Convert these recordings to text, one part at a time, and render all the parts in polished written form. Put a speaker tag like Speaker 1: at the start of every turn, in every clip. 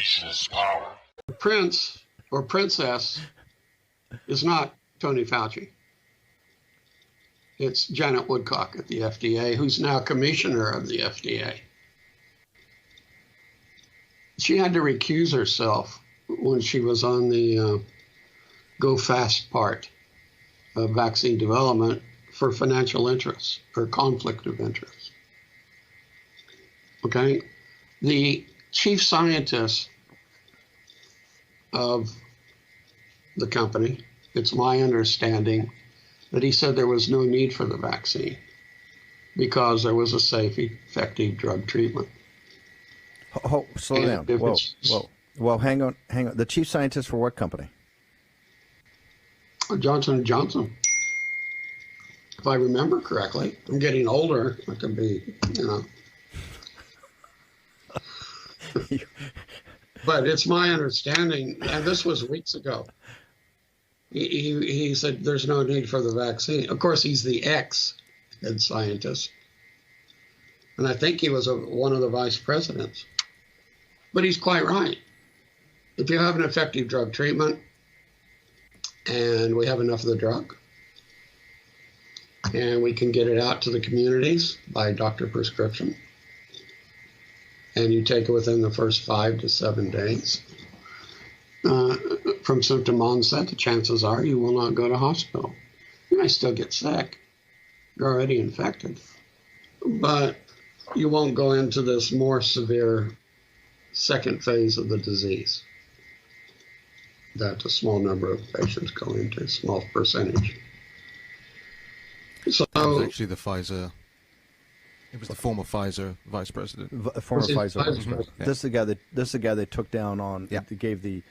Speaker 1: unleashes power.
Speaker 2: The prince or princess is not Tony Fauci. It's Janet Woodcock at the FDA, who's now commissioner of the FDA. She had to recuse herself when she was on the go fast part of vaccine development for financial interests or conflict of interest. Okay? The chief scientist of the company, it's my understanding that he said there was no need for the vaccine because there was a safe, effective drug treatment.
Speaker 3: Slow down. Whoa, hang on. The chief scientist for what company?
Speaker 2: Johnson & Johnson. If I remember correctly. I'm getting older. I could be, But it's my understanding, and this was weeks ago, he said there's no need for the vaccine. Of course, he's the ex-head scientist, and I think he was one of the vice presidents. But he's quite right. If you have an effective drug treatment, and we have enough of the drug, and we can get it out to the communities by doctor prescription, and you take it within the first 5 to 7 days from symptom onset, the chances are you will not go to hospital. You may still get sick. You're already infected. But you won't go into this more severe second phase of the disease that a small number of patients go into, a small percentage. So
Speaker 4: it was actually the Pfizer. It was the former Pfizer vice president.
Speaker 3: Former Pfizer vice president. Yeah. This is the guy they took down on. Yeah. They gave the.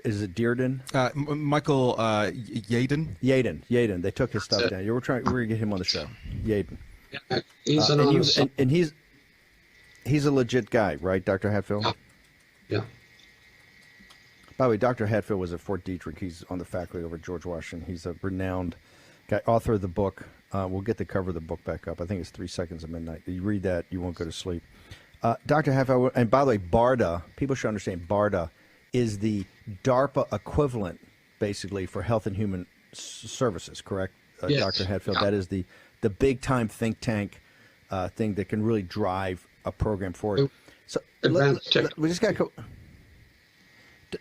Speaker 3: Is it Dearden?
Speaker 4: Michael Yaden.
Speaker 3: Yaden. They took his stuff down. We're gonna get him on the show. Yaden.
Speaker 2: Yeah, he's
Speaker 3: he's a legit guy, right, Dr. Hatfield?
Speaker 2: Yeah.
Speaker 3: By the way, Dr. Hatfield was at Fort Detrick. He's on the faculty over at George Washington. He's a renowned guy, author of the book. We'll get the cover of the book back up. I think it's 3 Seconds of Midnight. You read that, you won't go to sleep. Dr. Hatfield, and by the way, BARDA, people should understand BARDA is the DARPA equivalent, basically, for Health and Human Services, correct,
Speaker 2: yes.
Speaker 3: Dr. Hatfield?
Speaker 2: Yeah.
Speaker 3: That is the big-time think tank thing that can really drive a program forward. So we just got to go.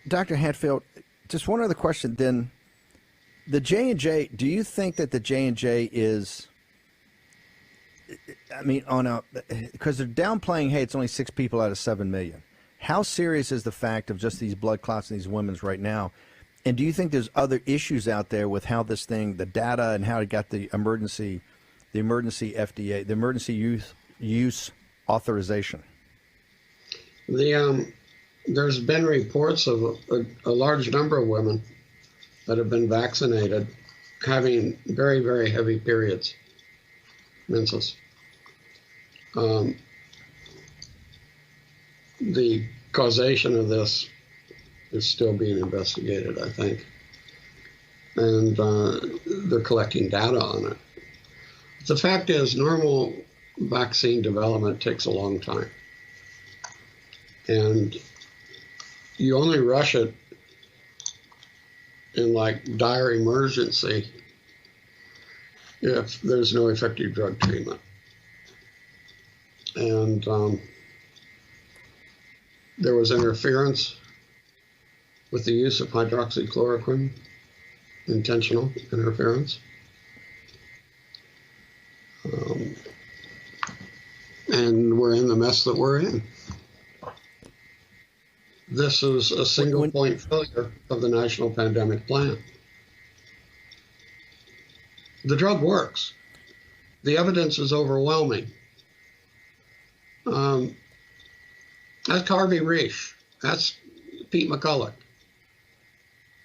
Speaker 3: Dr. Hatfield, just one other question then. The J&J, do you think that the J&J is, I mean, because they're downplaying, hey, it's only 6 people out of 7 million. How serious is the fact of just these blood clots in these women's right now? And do you think there's other issues out there with how this thing, the data and how it got the emergency FDA, the emergency use authorization?
Speaker 2: There's been reports of a large number of women that have been vaccinated having very, very heavy periods, menses. The causation of this is still being investigated, I think. And they're collecting data on it. The fact is, normal vaccine development takes a long time. And you only rush it in like dire emergency if there's no effective drug treatment. And there was interference with the use of hydroxychloroquine, intentional interference. And we're in the mess that we're in. This is a single point failure of the National Pandemic Plan. The drug works. The evidence is overwhelming. That's Harvey Risch. That's Pete McCulloch.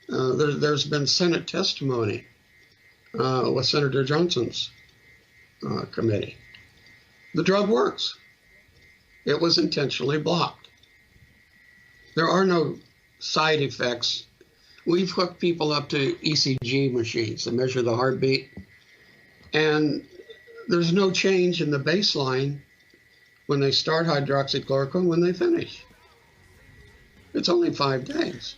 Speaker 2: There's been Senate testimony with Senator Johnson's committee. The drug works. It was intentionally blocked. There are no side effects. We've hooked people up to ECG machines to measure the heartbeat, and there's no change in the baseline when they start hydroxychloroquine when they finish. It's only 5 days.